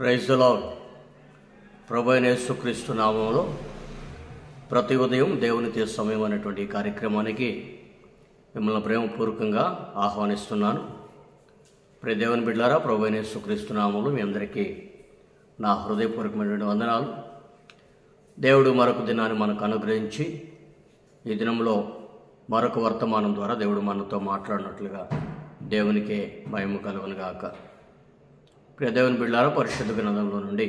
Praise the lord. ప్రభువైన యేసుక్రీస్తు నామములో ప్రతి ఉదయం దేవునికి సమయం అనేటువంటి కార్యక్రమానికి మిమ్మల్ని ప్రేమపూర్వకంగా ఆహ్వానిస్తున్నాను. ప్రియ దేవుని బిడ్డలారా, ప్రభువైన యేసుక్రీస్తు నామములో మీ అందరికీ నా హృదయపూర్వకమైనటువంటి వందనాలు. దేవుడు మరొక దినాన్ని మనకు అనుగ్రహించి ఈ దినంలో మరొక వర్తమానం ద్వారా దేవుడు మనతో మాట్లాడినట్లుగా దేవునికే మహిమ కలుగును గాక. ప్రియ దేవుని బిడ్డలారా, పరిశుద్ధ గ్రంథంలో నుండి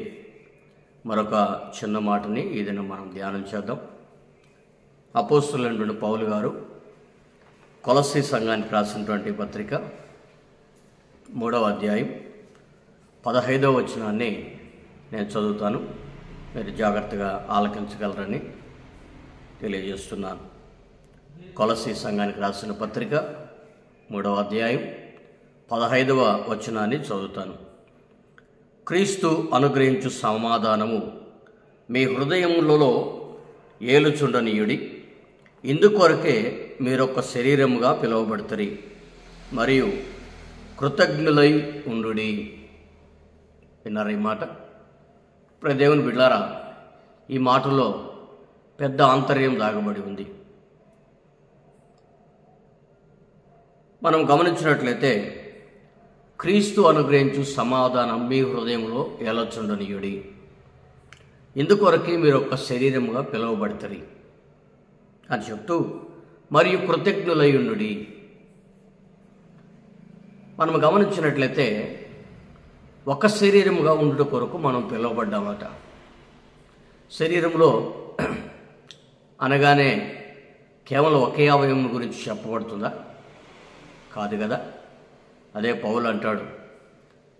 మరొక చిన్న మాటని ఈ దినం మనం ధ్యానం చేద్దాం. అపోస్తలుడైన పౌలు గారు కొలస్సీ సంఘానికి రాసినటువంటి పత్రిక 3వ అధ్యాయం 15వ వచనాన్ని నేను చదువుతాను. మీరు జాగ్రత్తగా ఆలకించగలరని తెలియజేస్తున్నాను. కొలస్సీ సంఘానికి రాసిన పత్రిక 3వ అధ్యాయం 15వ వచనాన్ని చదువుతాను. క్రీస్తు అనుగ్రహించు సమాధానము మీ హృదయములలో ఏలుచుండనీయుడి, ఇందుకొరకే మీరొక శరీరముగా పిలువబడతారు మరియు కృతజ్ఞులై ఉండుడి. విన్నారా ఈ మాట? ప్రియ దేవుని బిడ్డలారా, ఈ మాటలో పెద్ద ఆంతర్యం దాగబడి ఉంది. మనం గమనించినట్లయితే క్రీస్తు అనుగ్రహించు సమాధానం మీ హృదయంలో ఏలచుండనీయుడి, ఇందుకొరకే మీరు ఒక శరీరముగా పిలువబడతారు అని చెప్తూ మరియు కృతజ్ఞులై ఉండుడి. మనం గమనించినట్లయితే ఒక శరీరముగా ఉండుట కొరకు మనం పిలువబడ్డామట. శరీరంలో అనగానే కేవలం ఒకే అవయవం గురించి చెప్పబడుతుందా? కాదు కదా. అదే పౌలు అంటాడు,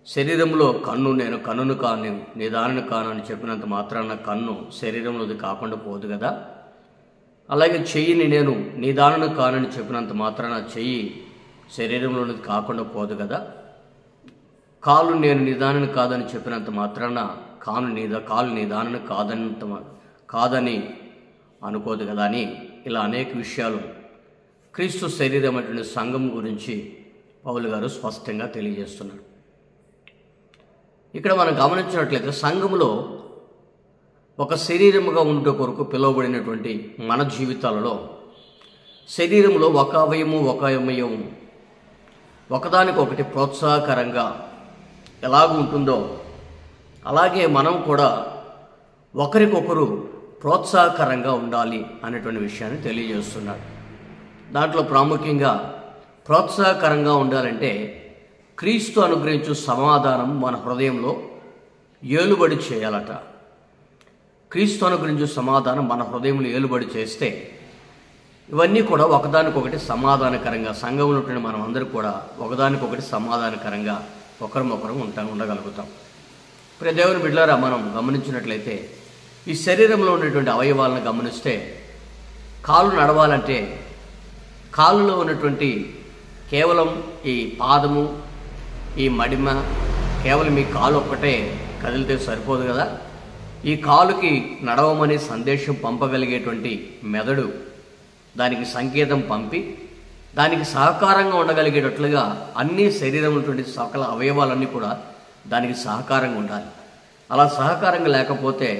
శరీరంలో కన్ను నేను కన్నును కాను, నీ దానిని కాను అని చెప్పినంత మాత్రాన కన్ను శరీరంలోది కాకుండా పోదు కదా. అలాగే చెయ్యిని నేను నీ దానిని కానని చెప్పినంత మాత్రాన చెయ్యి శరీరంలోనిది కాకుండా పోదు కదా. కాలు నేను నీ దానిని కాదని చెప్పినంత మాత్రాన కాలు నీ దానిని కాదని అనుకోదు కదా అని ఇలా అనేక విషయాలు క్రీస్తు శరీరం అటువంటి సంఘం గురించి పౌలు గారు స్పష్టంగా తెలియజేస్తున్నాడు. ఇక్కడ మనం గమనించినట్లయితే సంఘములో ఒక శరీరముగా ఉండుట కొరకు పిలువబడినటువంటి మన జీవితాలలో శరీరంలో ఒక అవయవం ఒకదానికొకటి ప్రోత్సాహకరంగా ఎలాగ ఉంటుందో అలాగే మనం కూడా ఒకరికొకరు ప్రోత్సాహకరంగా ఉండాలి అనేటువంటి విషయాన్ని తెలియజేస్తున్నాడు. దాంట్లో ప్రాముఖ్యంగా ప్రోత్సాహకరంగా ఉండాలంటే క్రీస్తు అనుగ్రహించు సమాధానం మన హృదయంలో ఏలుబడి చేయాలట. క్రీస్తు అనుగ్రహించు సమాధానం మన హృదయంలో ఏలుబడి చేస్తే ఇవన్నీ కూడా ఒకదానికొకటి సమాధానకరంగా సంఘంలో మనం అందరూ కూడా ఒకదానికొకటి సమాధానకరంగా ఒకరికొకరం ఉండగలుగుతాం. ప్రియ దేవుని బిడ్డలారా, మనం గమనించినట్లయితే ఈ శరీరంలో ఉన్నటువంటి అవయవాలను గమనిస్తే కాలు నడవాలంటే కాలులో ఉన్నటువంటి కేవలం ఈ పాదము, ఈ మడిమ, కేవలం ఈ కాలు ఒక్కటే కదిలితే సరిపోదు కదా. ఈ కాలుకి నడవమని సందేశం పంపగలిగేటువంటి మెదడు దానికి సంకేతం పంపి దానికి సహకారంగా ఉండగలిగేటట్లుగా అన్ని శరీరంలో ఉన్నటువంటి సకల అవయవాలన్నీ కూడా దానికి సహకారంగా ఉండాలి. అలా సహకారంగా లేకపోతే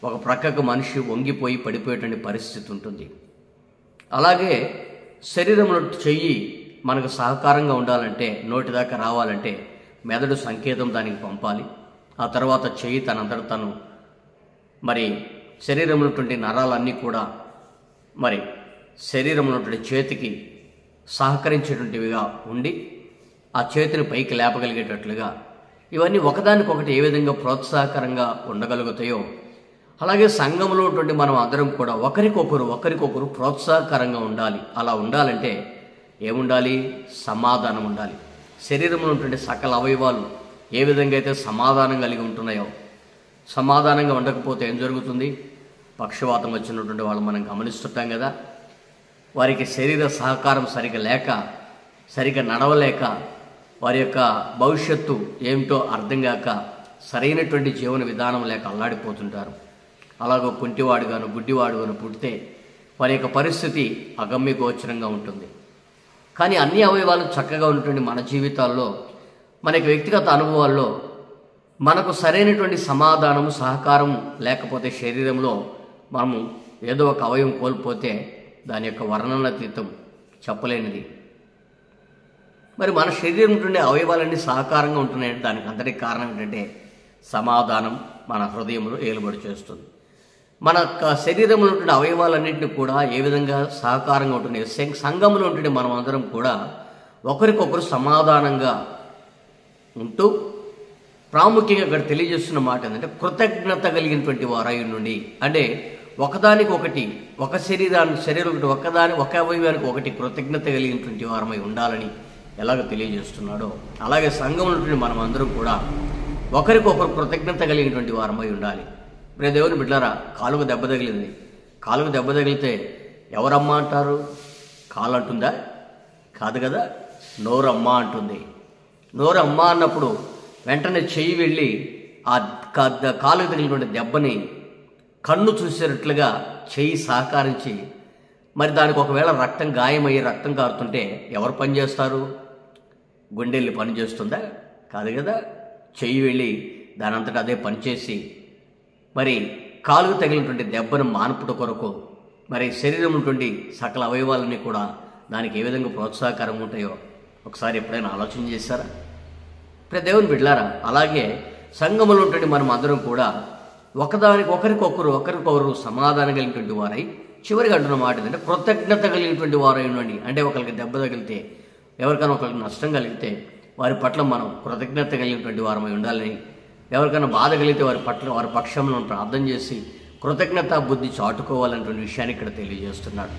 ఒక ప్రక్కకు మనిషి వంగిపోయి పడిపోయేటువంటి పరిస్థితి ఉంటుంది. అలాగే శరీరంలో చెయ్యి మనకు సహకారంగా ఉండాలంటే, నోటి దాకా రావాలంటే మెదడు సంకేతం దానికి పంపాలి. ఆ తర్వాత చెయ్యి తనంతట తను మరి శరీరంలో ఉన్నటువంటి నరాలన్నీ కూడా మరి శరీరంలో ఉన్నటువంటి చేతికి సహకరించేటువంటివిగా ఉండి ఆ చేతిని పైకి లేపగలిగేటట్లుగా ఇవన్నీ ఒకదానికొకటి ఏ విధంగా ప్రోత్సాహకరంగా ఉండగలుగుతాయో అలాగే సంఘంలో ఉన్నటువంటి మనం అందరం కూడా ఒకరికొకరు ప్రోత్సాహకరంగా ఉండాలి. అలా ఉండాలంటే ఏముండాలి? సమాధానం ఉండాలి. శరీరంలో ఉన్నటువంటి సకల అవయవాలు ఏ విధంగా అయితే సమాధానం కలిగి ఉంటున్నాయో, సమాధానంగా ఉండకపోతే ఏం జరుగుతుంది? పక్షవాతం వచ్చినటువంటి వాళ్ళు మనం గమనిస్తుంటాం కదా. వారికి శరీర సహకారం సరిగా లేక, సరిగా నడవలేక, వారి యొక్క భవిష్యత్తు ఏమిటో అర్థం కాక సరైనటువంటి జీవన విధానం లేక అల్లాడిపోతుంటారు. అలాగో కుంటివాడుగాను గుడ్డివాడుగాను పుడితే వారి యొక్క పరిస్థితి అగమ్య గోచరంగా ఉంటుంది. కానీ అన్ని అవయవాలు చక్కగా ఉన్నటువంటి మన జీవితాల్లో, మన యొక్క వ్యక్తిగత అనుభవాల్లో మనకు సరైనటువంటి సమాధానము సహకారం లేకపోతే శరీరంలో మనము ఏదో ఒక అవయవం కోల్పోతే దాని యొక్క వర్ణనాతీతం చెప్పలేనిది. మరి మన శరీరం ఉంటుండే అవయవాలన్నీ సహకారంగా ఉంటున్నాయంటే దానికి అంతటికి కారణం ఏంటంటే సమాధానం మన హృదయంలో ఏలుబడి చేస్తుంది. మన శరీరంలో ఉంటున్న అవయవాలన్నింటినీ కూడా ఏ విధంగా సహకారంగా ఉంటున్నాయి, సంఘంలో ఉంటుండే మనం అందరం కూడా ఒకరికొకరు సమాధానంగా ఉంటూ, ప్రాముఖ్యంగా ఇక్కడ తెలియజేస్తున్న మాట ఏంటంటే కృతజ్ఞత కలిగినటువంటి వారై నుండి, అంటే ఒకదానికి ఒకటి, ఒక శరీరం ఒక అవయవానికి ఒకటి కృతజ్ఞత కలిగినటువంటి వారమై ఉండాలని ఎలాగ తెలియజేస్తున్నాడో అలాగే సంఘంలో మనం అందరం కూడా ఒకరికొకరు కృతజ్ఞత కలిగినటువంటి వారమై ఉండాలి. ఇప్పుడు దేవుని బిడ్డలారా, కాలుకు దెబ్బ తగిలింది. కాలుకు దెబ్బ తగిలితే ఎవరమ్మ అంటారు? కాలు అంటుందా? కాదు కదా, నోరమ్మ అంటుంది. నోరమ్మ అన్నప్పుడు వెంటనే చెయ్యి వెళ్ళి ఆ కాలుకు తగిలినటువంటి దెబ్బని కన్ను చూసేటట్లుగా చెయ్యి సహకరించి, మరి దానికి ఒకవేళ రక్తం గాయమయ్యి రక్తం కారుతుంటే ఎవరు పని చేస్తారు? గుండెల్ని పని చేస్తుందా? కాదు కదా. చెయ్యి వెళ్ళి దాని అంతటా అదే పనిచేసి మరి కాలుకు తగిలినటువంటి దెబ్బను మాన్పుట కొరకు మరి శరీరం ఉన్నటువంటి సకల అవయవాలన్నీ కూడా దానికి ఏ విధంగా ప్రోత్సాహకరంగా ఉంటాయో ఒకసారి ఎప్పుడైనా ఆలోచన చేశారా? ఇప్పుడు దేవుని బిడ్డలారా, అలాగే సంఘములో ఉంటుండే మనం అందరం కూడా ఒకరికొకరు సమాధానం కలిగినటువంటి వారై, చివరిగా అంటున్న మాట ఏంటంటే కృతజ్ఞత కలిగినటువంటి వారై ఉండండి. అంటే ఒకరికి దెబ్బ తగిలితే, ఎవరికైనా ఒకరికి నష్టం కలిగితే వారి పట్ల మనం కృతజ్ఞత కలిగినటువంటి వారమై ఉండాలని, ఎవరికైనా బాధ కలిగితే వారి పక్షంలో ప్రార్థన చేసి కృతజ్ఞత బుద్ధి చాటుకోవాలనేటువంటి విషయాన్ని ఇక్కడ తెలియజేస్తున్నాడు.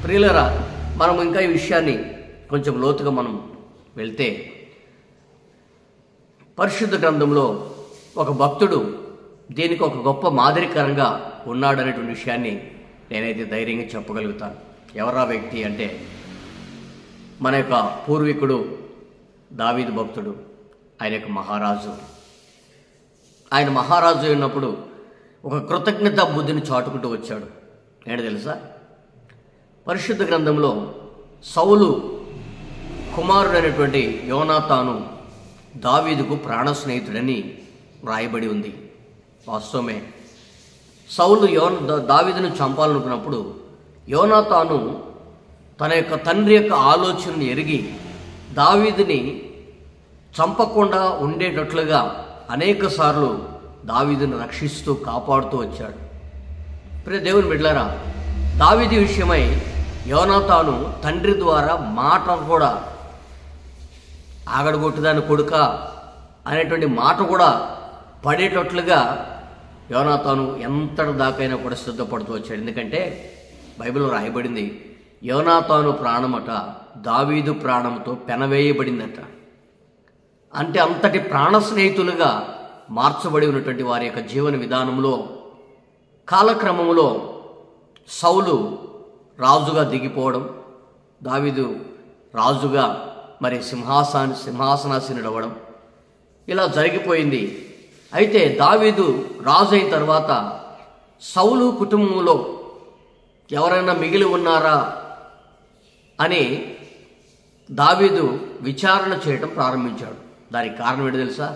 ప్రియులరా, మనం ఇంకా ఈ విషయాన్ని కొంచెం లోతుగా మనం వెళ్తే పరిశుద్ధ గ్రంథంలో ఒక భక్తుడు దీనికి ఒక గొప్ప మాదిరికరంగా ఉన్నాడనేటువంటి విషయాన్ని నేనైతే ధైర్యంగా చెప్పగలుగుతాను. ఎవరా వ్యక్తి అంటే మన యొక్క పూర్వీకుడు దావీదు భక్తుడు. ఆయన యొక్క మహారాజు. ఆయన మహారాజు అయినప్పుడు ఒక కృతజ్ఞత బుద్ధిని చాటుకుంటూ వచ్చాడు. ఏంటో తెలుసా? పరిశుద్ధ గ్రంథంలో సౌలు కుమారుడైనటువంటి యోనాతాను దావీదుకు ప్రాణ స్నేహితుడని రాయబడి ఉంది. వాస్తవమే. సౌలు దావీదును చంపాలనుకున్నప్పుడు యోనాతాను తన యొక్క తండ్రి యొక్క ఆలోచనను ఎరిగి దావీదుని చంపకుండా ఉండేటట్లుగా అనేక సార్లు దావీదును రక్షిస్తూ కాపాడుతూ వచ్చాడు. ప్రియ దేవుని బిడ్డలారా, దావీదు విషయమై యోనాతాను తండ్రి ద్వారా మాట కూడా ఆగడగొట్టుదాని కొడుక అనేటువంటి మాట కూడా పడేటట్లుగా యోనాతాను ఎంతటి దాకైనా కూడా సిద్ధపడుతూ వచ్చాడు. ఎందుకంటే బైబిల్లో రాయబడింది, యోనాతాను ప్రాణమట దావీదు ప్రాణంతో పెనవేయబడిందట. అంటే అంతటి ప్రాణ స్నేహితులుగా మార్చబడి ఉన్నటువంటి వారి యొక్క జీవన విధానంలో కాలక్రమంలో సౌలు రాజుగా దిగిపోవడం, దావీదు రాజుగా మరి సింహాసనాసీనుడవ్వడం ఇలా జరిగిపోయింది. అయితే దావీదు రాజు అయిన తర్వాత సౌలు కుటుంబంలో ఎవరైనా మిగిలి ఉన్నారా అని దావీదు విచారణ చేయడం ప్రారంభించాడు. దానికి కారణం ఏంటి తెలుసా?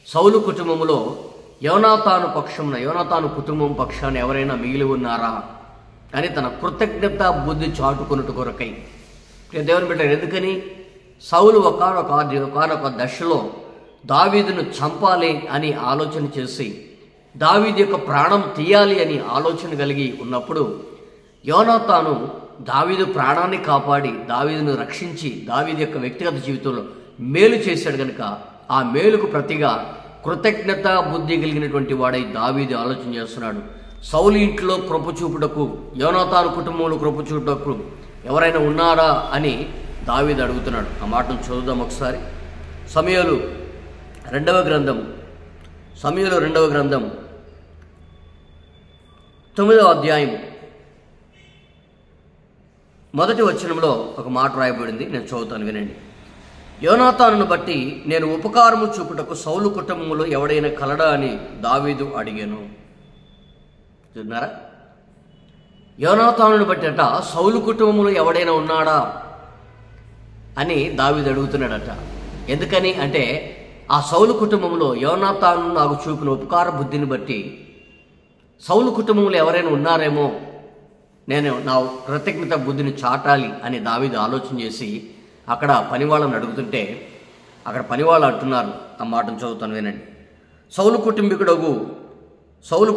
సౌలు కుటుంబంలో యోనాతాను కుటుంబం పక్షాన ఎవరైనా మిగిలి ఉన్నారా అని తన కృతజ్ఞత బుద్ధి చాటుకున్నట్టు కొరకై. దేవుని బిడ్డ, ఎందుకని సౌలు ఒకనొక దశలో దావీదును చంపాలి అని ఆలోచన చేసి దావీదు యొక్క ప్రాణం తీయాలి అని ఆలోచన కలిగి ఉన్నప్పుడు యోనాతాను దావీదు ప్రాణాన్ని కాపాడి దావీదును రక్షించి దావీదు యొక్క వ్యక్తిగత జీవితంలో మేలు చేశాడు కనుక ఆ మేలుకు ప్రతిగా కృతజ్ఞత బుద్ధి కలిగినటువంటి వాడై దావీదు ఆలోచన చేస్తున్నాడు. సౌలు ఇంట్లో కృప చూపుటకు, యోనాతాను కుటుంబంలో కృప చూపుటకు ఎవరైనా ఉన్నారా అని దావీదు అడుగుతున్నాడు. ఆ మాటను చదువుదాం ఒకసారి. సమూయేలు రెండవ గ్రంథం 9వ అధ్యాయం మొదటి వచనంలో ఒక మాట రాయబడింది. నేను చదువుతాను, వినండి. యోనాతానును బట్టి నేను ఉపకారము చూపుటకు సౌలు కుటుంబంలో ఎవడైనా కలడా అని దావీదు అడిగాను. చూస్తున్నారా? యోనాతానును బట్టి అట సౌలు కుటుంబంలో ఎవడైనా ఉన్నాడా అని దావీదు అడుగుతున్నాడట. ఎందుకని అంటే ఆ సౌలు కుటుంబంలో యోనాతాను నాకు చూపిన ఉపకార బుద్ధిని బట్టి సౌలు కుటుంబంలో ఎవరైనా ఉన్నారేమో, నేను నా కృతజ్ఞత బుద్ధిని చాటాలి అని దావీదు ఆలోచన చేసి అక్కడ పనివాళ్ళని అడుగుతుంటే అక్కడ పనివాళ్ళు అంటున్నారు, ఆ మాటను చదువుతాను వినండి. సౌలు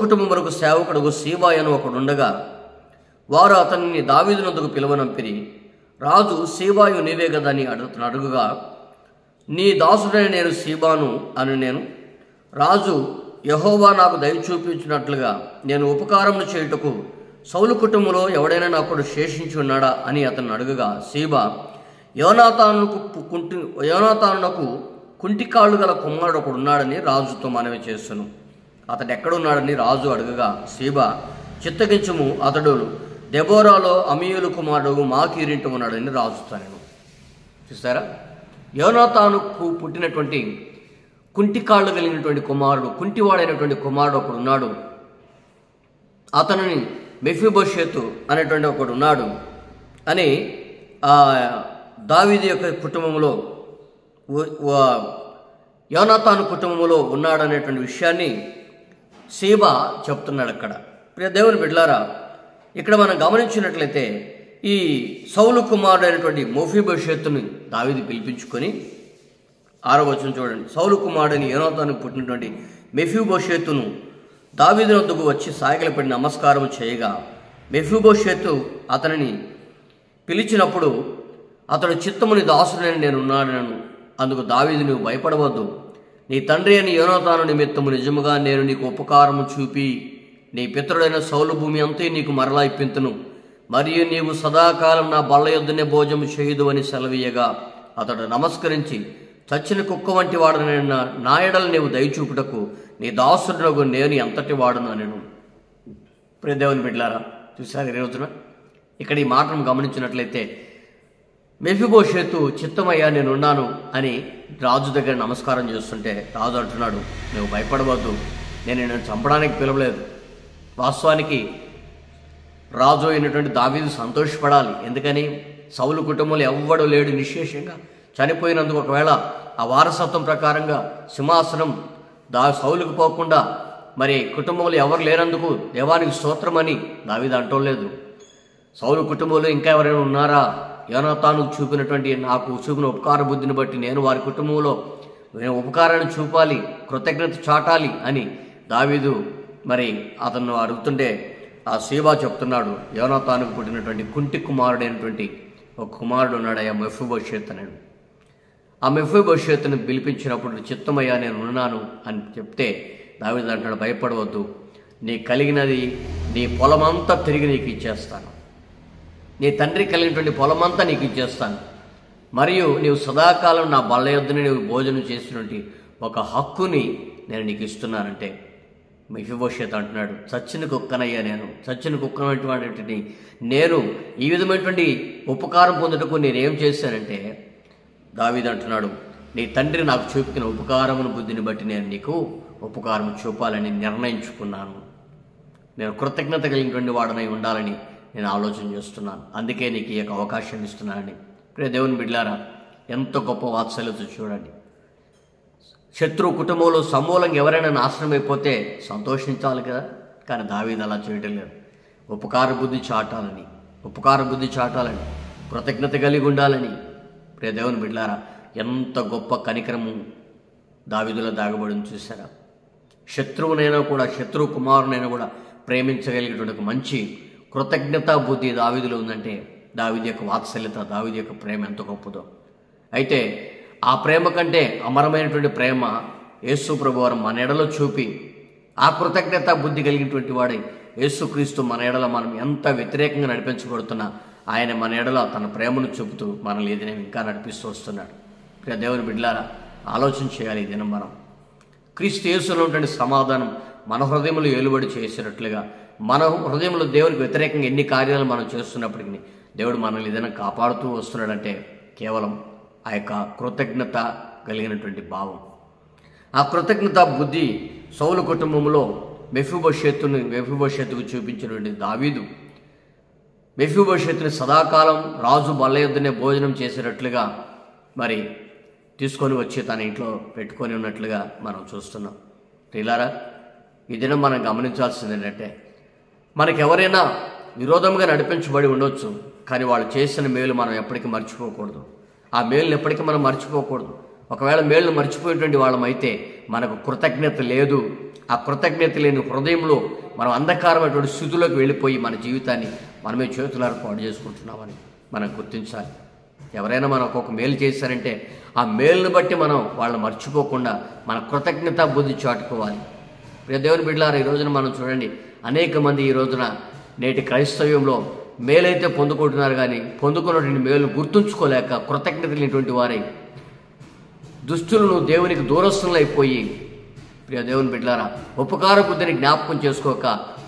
కుటుంబం వరకు సేవకుడు సీబా అని ఒకడు ఉండగా వారు అతన్ని దావీదునందుకు పిలువనంపిరి. రాజు సీబాయు నీవే కదా అని అడుగుగా, నీ దాసుడైన నేను సీబాను అని నేను. రాజు, యెహోవా నాకు దయ చూపించినట్లుగా నేను ఉపకారమును చేయుటకు సౌలు కుటుంబంలో ఎవడైనా నాకు శేషించి ఉన్నాడా అని అతను అడుగగా, సీబా, యోనాతానునకు కుంటికాళ్ళు గల కుమారుడు ఒకడు ఉన్నాడని రాజుతో మనవి చేస్తును. అతడు ఎక్కడున్నాడని రాజు అడుగగా, సీబా, చిత్తగించుము, అతడు దెబోరాలో అమీయులు కుమారుడు మాకీరింట ఉన్నాడని రాజుతో నేను. చూసారా, యోనాతానుకు పుట్టినటువంటి కుంటికాళ్ళు కలిగినటువంటి కుమారుడు, కుంటివాడైనటువంటి కుమారుడు ఒకడు ఉన్నాడు. అతనిని మెఫీబోషెతు అనేటువంటి ఒకడు ఉన్నాడు అని దావీదు యొక్క కుటుంబంలో యోనాతాను కుటుంబంలో ఉన్నాడనేటువంటి విషయాన్ని సీబా చెప్తున్నాడు. అక్కడ ప్రియ దేవుని బిడ్డలారా, ఇక్కడ మనం గమనించినట్లయితే ఈ సౌలు కుమారుడు అయినటువంటి మెఫీబోషెతుని దావీదు పిలిపించుకొని 6వ వచనం చూడండి. సౌలు కుమారుడిని యోనాతానుకు పుట్టినటువంటి మెఫీబోషెతును దావీదు వద్దకు వచ్చి సాగిలపడి నమస్కారం చేయగా, మెఫీబోషెతు అతనిని పిలిచినప్పుడు అతడు, చిత్తముని దాసుడని నేను ఉన్నాడను. అందుకు దావీదు, నువ్వు భయపడవద్దు, నీ తండ్రి అని యోనాతాను నిమిత్తము నిజముగా నేను నీకు ఉపకారము చూపి నీ పితరుడైన సౌలు భూమి అంతే నీకు మరలా ఇప్పింతును, మరియు నీవు సదాకాలం నా బల్ల యొద్దనే భోజము చేయుదు అని సెలవీయగా, అతడు నమస్కరించి, చచ్చిన కుక్క వంటి వాడనైనా నా ఎడల నీవు దయచూపుటకు నీ దాసుడునకు నేను ఎంతటి వాడును నేను. ప్రియ దేవుని బిడ్డలారా, చూసారు ఈ రోజున ఇక్కడ ఈ మాటను గమనించినట్లయితే మెఫీబోషెతు, చిత్తమయ్యా నేనున్నాను అని రాజు దగ్గర నమస్కారం చేస్తుంటే రాజు అంటున్నాడు, నువ్వు భయపడవద్దు, నేను చంపడానికి పిలవలేదు. వాస్తవానికి రాజు అయినటువంటి దావీదు సంతోషపడాలి. ఎందుకని సౌలు కుటుంబంలో ఎవ్వడు లేడు, నిశ్శేషంగా చనిపోయినందుకు. ఒకవేళ ఆ వారసత్వం ప్రకారంగా సింహాసనం సౌలుకు పోకుండా మరి కుటుంబంలో ఎవరు లేనందుకు దేవానికి స్తోత్రమని దావీదు అంటోలేదు. సౌలు కుటుంబంలో ఇంకా ఎవరైనా ఉన్నారా, యోనాతానుకు చూపినటువంటి నాకు చూపిన ఉపకార బుద్ధిని బట్టి నేను వారి కుటుంబంలో ఉపకారాన్ని చూపాలి, కృతజ్ఞత చాటాలి అని దావీదు మరి అతను అడుగుతుంటే ఆ సీబా చెప్తున్నాడు, యోనాతానుకు పుట్టినటువంటి కుంటి కుమారుడైనటువంటి ఒక కుమారుడు ఉన్నాడయ్యా మెఫీబోషెతు అని. ఆ మెఫీబోషెతుని పిలిపించినప్పుడు, చిత్తమయ్యా నేను ఉన్నాను అని చెప్తే దావీదు అంటాడు, భయపడవద్దు, నీ కలిగినది నీ పొలమంతా తిరిగి నీకు ఇచ్చేస్తాను, నీ తండ్రి కలిగినటువంటి పొలమంతా నీకు ఇచ్చేస్తాను, మరియు నీవు సదాకాలం నా బల్ల యొద్దనే నీవు భోజనం చేసినటువంటి ఒక హక్కుని నేను నీకు ఇస్తున్నానంటే మెఫీబోషెతు అంటున్నాడు, చచ్చిన కుక్కనయ్యా నేను, చచ్చిన కుక్కనటువంటి నేను ఈ విధమైనటువంటి ఉపకారం పొందుటకు నేనేం చేశానంటే, దావీదు అంటున్నాడు, నీ తండ్రి నాకు చూపిన ఉపకారమును బుద్ధిని బట్టి నేను నీకు ఉపకారం చూపాలని నిర్ణయించుకున్నాను. నేను కృతజ్ఞత కలిగినటువంటి వాడనై ఉండాలని నేను ఆలోచన చేస్తున్నాను. అందుకే నీకు ఈ యొక్క అవకాశాన్ని ఇస్తున్నానని. ప్రియ దేవుని బిడ్డలారా, ఎంత గొప్ప వాత్సల్యత చూడండి. శత్రు కుటుంబంలో సమూలంగా ఎవరైనా నాశనం అయిపోతే సంతోషించాలి కదా, కానీ దావీదు అలా చేయడం లేదు. ఉపకార బుద్ధి చాటాలని, కృతజ్ఞత కలిగి ఉండాలని. ప్రియ దేవుని బిడ్డలారా, ఎంత గొప్ప కనికరము దావీదులో దాగబడిని చూసారా. శత్రు కుమారునైనా కూడా ప్రేమించగలిగేటువంటి మంచి కృతజ్ఞతా బుద్ధి దావీదులో ఉందంటే దావీదు యొక్క వాత్సల్యత, దావీదు యొక్క ప్రేమ ఎంత గొప్పదో. అయితే ఆ ప్రేమ కంటే అమరమైనటువంటి ప్రేమ యేసు ప్రభువారు మన ఎడలో చూపి ఆ కృతజ్ఞత బుద్ధి కలిగినటువంటి వాడే యేసుక్రీస్తు మన ఎడల మనం ఎంత వ్యతిరేకంగా నడిపించబడుతున్నా ఆయన మన ఎడల తన ప్రేమను చూపుతూ మనల్ని ఈ దినం ఇంకా నడిపిస్తూ వస్తున్నాడు. ప్రియ దేవుని బిడ్డలారా, ఆలోచన చేయాలి. ఈ దినం మనం క్రీస్తు యేసులో ఉన్నటువంటి సమాధానం మన హృదయంలో ఏలుబడి చేసినట్లుగా మన హృదయంలో దేవునికి వ్యతిరేకంగా ఎన్ని కార్యాలు మనం చేస్తున్నప్పటికీ దేవుడు మనల్ని ఏదైనా కాపాడుతూ వస్తున్నాడంటే కేవలం ఆ యొక్క కృతజ్ఞత కలిగినటువంటి భావం. ఆ కృతజ్ఞత బుద్ధి సౌలు కుటుంబంలో మెఫీబోషెతుకు చూపించినటువంటి దావీదు మెఫీబోషెతుని సదాకాలం రాజు బల్ల యొద్దనే భోజనం చేసినట్లుగా మరి తీసుకొని వచ్చి తన ఇంట్లో పెట్టుకొని ఉన్నట్లుగా మనం చూస్తున్నాం. ప్రియులారా, ఈ దినం మనం గమనించాల్సింది ఏంటంటే, మనకెవరైనా విరోధంగా నడిపించబడి ఉండొచ్చు, కానీ వాళ్ళు చేసిన మేలు మనం ఎప్పటికీ మర్చిపోకూడదు. ఆ మేలుని ఎప్పటికీ మనం మర్చిపోకూడదు. ఒకవేళ మేలును మర్చిపోయేటువంటి వాళ్ళమైతే మనకు కృతజ్ఞత లేదు. ఆ కృతజ్ఞత లేని హృదయంలో మనం అంధకారమైనటువంటి స్థితిలోకి వెళ్ళిపోయి మన జీవితాన్ని మనమే చేతులారా పాడు చేసుకుంటున్నామని మనం గుర్తించాలి. ఎవరైనా మనకు ఒక మేలు చేశారంటే ఆ మేలును బట్టి మనం వాళ్ళని మర్చిపోకుండా మన కృతజ్ఞత బుద్ధి చాటుకోవాలి. ప్రియ దేవుని బిడ్డలారా, ఈ రోజున మనం చూడండి, అనేక మంది ఈ రోజున నేటి క్రైస్తవ్యంలో మేలైతే పొందుకుంటున్నారు, కానీ పొందుకున్నటువంటి మేలు గుర్తుంచుకోలేక కృతజ్ఞత లేనటువంటి వారై దుష్టులను దేవునికి దూరస్తులు అయిపోయి, ప్రియ దేవుని బిడ్డలారా, ఉపకార బుద్ధిని జ్ఞాపకం చేసుకోక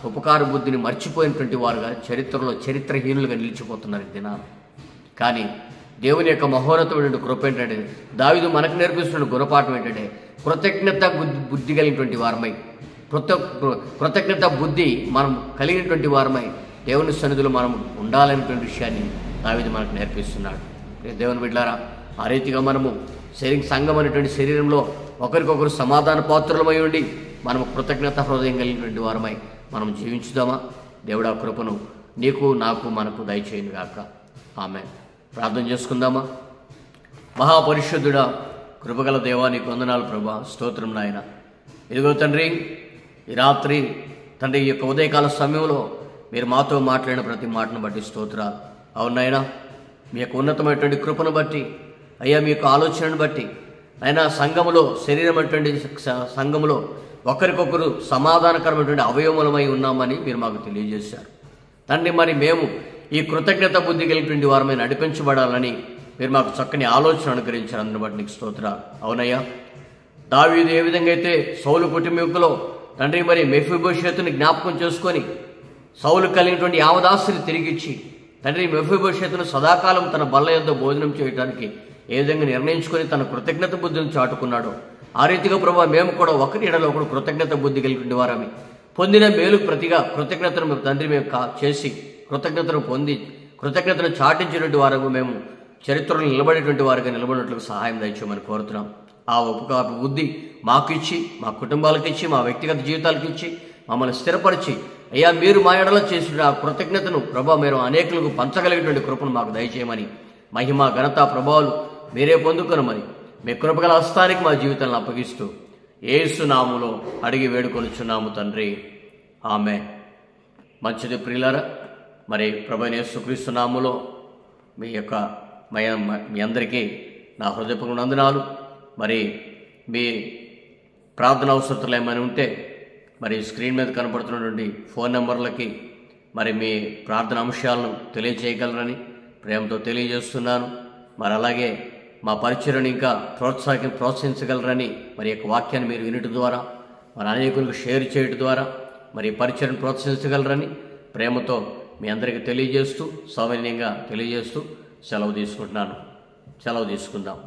ఉపకార బుద్ధిని మర్చిపోయినటువంటి వారుగా చరిత్రలో చరిత్రహీనులుగా నిలిచిపోతున్నారు ఈ దినాలు. కానీ దేవుని యొక్క మహోన్నతమైన కృప ఏంటంటే, దావీదు మనకు నేర్పిస్తున్న గుణపాఠం ఏంటంటే, కృతజ్ఞత బుద్ధి కలిగినటువంటి వారమై, కృతజ్ఞత బుద్ధి మనం కలిగినటువంటి వారమై దేవుని సన్నిధిలో మనం ఉండాలనేటువంటి విషయాన్ని దావీదు మనకు నేర్పిస్తున్నాడు. దేవుని బిడ్డలారా, ఆ రీతిగా మనము సంఘం అనేటువంటి శరీరంలో ఒకరికొకరు సమాధాన పాత్రులమై ఉండి మనము కృతజ్ఞత హృదయం కలిగినటువంటి వారమై మనం జీవించుదామా? దేవుడు ఆ కృపను నీకు, నాకు, మనకు దయచేయను గాక. ఆమేన్. ప్రార్థన చేసుకుందామా? మహాపరిశుద్ధుడా, కృపగల దేవా, నీకు వందనాలు ప్రభా, స్తోత్రం నాయన. ఇదిగో తండ్రి, ఈ రాత్రి తండ్రి ఈ యొక్క ఉదయకాల సమయంలో మీరు మాతో మాట్లాడిన ప్రతి మాటను బట్టి స్తోత్రాలు. అవునాయనా, మీ యొక్క ఉన్నతమైనటువంటి కృపను బట్టి, అయ్యా మీ యొక్క ఆలోచనను బట్టి అయినా సంఘములో, శరీరం అటువంటి సంఘములో ఒకరికొకరు సమాధానకరమైనటువంటి అవయవములమై ఉన్నామని మీరు మాకు తెలియజేశారు తండ్రి. మరి మేము ఈ కృతజ్ఞత బుద్ధి కలిగినటువంటి వారమై నడిపించబడాలని మీరు మాకు చక్కని ఆలోచన అనుగ్రహించారు. అందుని బట్టి నీకు స్తోత్రాలు. అవునయ్యా, దావీదు ఏ విధంగా అయితే సౌలు కుటుంబీకులో తండ్రి మరి మెఫీబోషెతుని జ్ఞాపకం చేసుకొని సౌలు కలిగినటువంటి యావదాస్తిని తిరిగిచ్చి తండ్రి మెఫీబోషెతును సదాకాలం తన బల్ల యొద్ద భోజనం చేయడానికి ఏ విధంగా నిర్ణయించుకొని తన కృతజ్ఞత బుద్ధిని చాటుకున్నాడో, ఆ రీతిగా ప్రభావ మేము కూడా ఒకరి ఎడలో ఒకడు కృతజ్ఞత బుద్ధి కలిగిన వారమి పొందిన మేలుకు ప్రతిగా కృతజ్ఞతను తండ్రి మేము చేసి కృతజ్ఞతను పొంది కృతజ్ఞతను చాటించినటువంటి వారు మేము చరిత్రలో నిలబడేటువంటి వారిగా నిలబడినట్లుగా సహాయం దయచేయమని కోరుతున్నాం. ఆ ఉపకార బుద్ధి మాకు ఇచ్చి, మా కుటుంబాలకు ఇచ్చి, మా వ్యక్తిగత జీవితాలకు ఇచ్చి మమ్మల్ని స్థిరపరిచి, అయ్యా మీరు మా ఎడలో చేసిన ఆ కృతజ్ఞతను ప్రభావ మీరు అనేకులకు పంచగలిగినటువంటి కృపను మాకు దయచేయమని, మహిమ ఘనత ప్రభావాలు మీరే పొందుకొనమని మీ కృపగల హస్తానికి మా జీవితాలను అప్పగిస్తూ యేసు నామములో అడిగి వేడుకొనుచున్నాము తండ్రి. ఆమేన్. మంచిది ప్రియులారా, మరి ప్రభువైన యేసుక్రీస్తు నామములో మీ అందరికీ నా హృదయపూర్వక వందనాలు. మరి మీ ప్రార్థన అవసరతలు ఏమైనా ఉంటే మరి స్క్రీన్ మీద కనపడుతున్నటువంటి ఫోన్ నెంబర్లకి మరి మీ ప్రార్థన అంశాలను తెలియజేయగలరని ప్రేమతో తెలియజేస్తున్నాను. మరి అలాగే మా పరిచర్యను ఇంకా ప్రోత్సహించగలరని మరి యొక్క వాక్యాన్ని మీరు వినటం ద్వారా, మరి అనేకులకు షేర్ చేయడం ద్వారా మరి పరిచర్యను ప్రోత్సహించగలరని ప్రేమతో మీ అందరికీ తెలియజేస్తూ, సౌజన్యంగా తెలియజేస్తూ సెలవు తీసుకుంటున్నాను. సెలవు తీసుకుందాం.